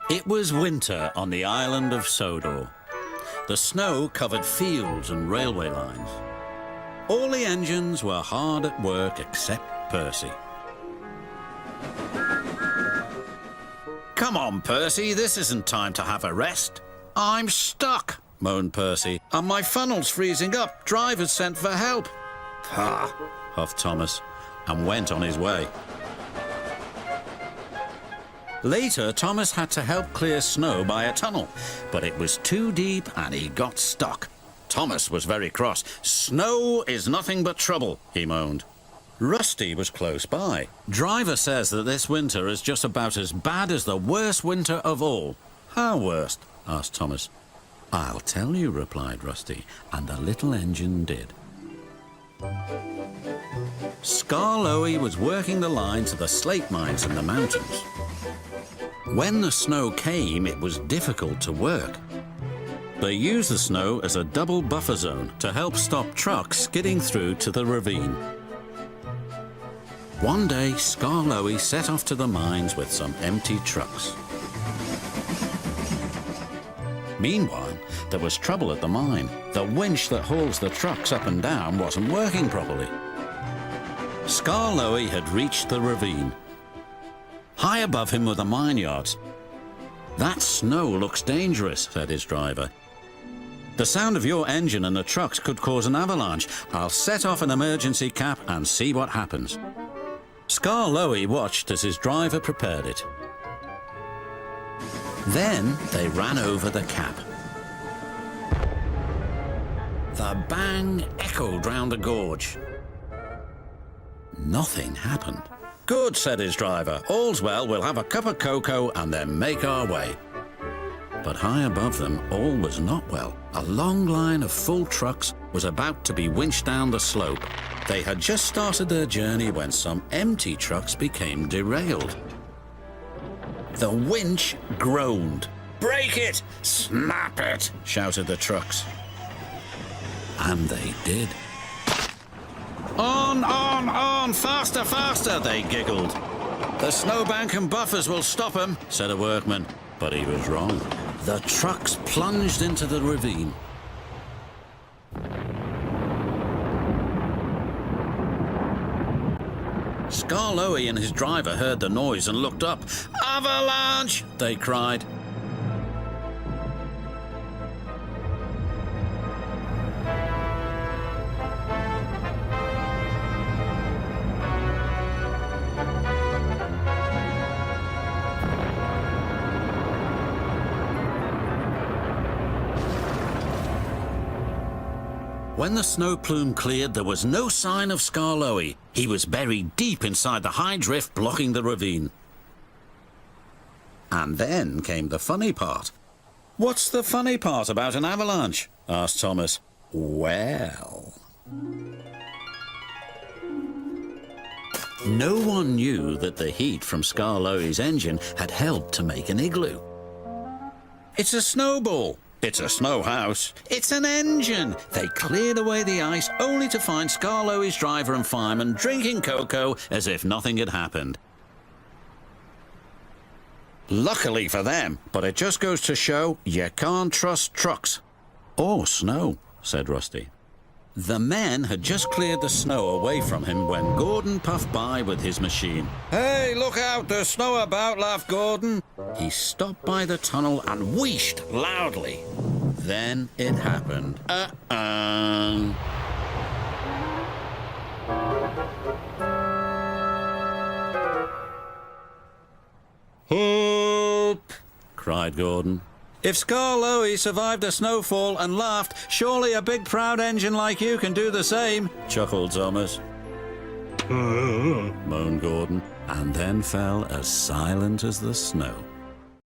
It was winter on the island of Sodor. The snow covered fields and railway lines. All the engines were hard at work except Percy. "Come on, Percy, this isn't time to have a rest." "I'm stuck," moaned Percy, "and my funnel's freezing up. Driver's sent for help." "Ha," huffed Thomas, and went on his way. Later, Thomas had to help clear snow by a tunnel, but it was too deep and he got stuck. Thomas was very cross. "Snow is nothing but trouble," he moaned. Rusty was close by. "Driver says that this winter is just about as bad as the worst winter of all." "How worst?" asked Thomas. "I'll tell you," replied Rusty, and the little engine did. Skarloey was working the line to the slate mines in the mountains. When the snow came, it was difficult to work. They used the snow as a double buffer zone to help stop trucks skidding through to the ravine. One day, Skarloey set off to the mines with some empty trucks. Meanwhile, there was trouble at the mine. The winch that hauls the trucks up and down wasn't working properly. Skarloey had reached the ravine. High above him were the mine yards. "That snow looks dangerous," said his driver. "The sound of your engine and the trucks could cause an avalanche. I'll set off an emergency cap and see what happens." Skarloey watched as his driver prepared it. Then they ran over the cap. The bang echoed round the gorge. Nothing happened. "Good," said his driver. "All's well, we'll have a cup of cocoa and then make our way." But high above them, all was not well. A long line of full trucks was about to be winched down the slope. They had just started their journey when some empty trucks became derailed. The winch groaned. "Break it! Snap it!" shouted the trucks. And they did. On, faster, faster," they giggled. "The snowbank and buffers will stop 'em," said a workman, but he was wrong. The trucks plunged into the ravine. Skarloey and his driver heard the noise and looked up. "Avalanche!" they cried. When the snow plume cleared, there was no sign of Skarloey. He was buried deep inside the high drift blocking the ravine. And then came the funny part. "What's the funny part about an avalanche?" asked Thomas. "Well..." No one knew that the heat from Skarloey's engine had helped to make an igloo. "It's a snowball. It's a snow house. It's an engine." They cleared away the ice only to find Skarloey's driver and fireman drinking cocoa as if nothing had happened. Luckily for them, but it just goes to show you can't trust trucks. "Or snow," said Rusty. The men had just cleared the snow away from him when Gordon puffed by with his machine. "Hey, look out, there's snow about," laughed Gordon. He stopped by the tunnel and wheeshed loudly. Then it happened. "Help!" cried Gordon. "If Skarloey survived a snowfall and laughed, surely a big proud engine like you can do the same," chuckled Thomas. Moaned Gordon, and then fell as silent as the snow.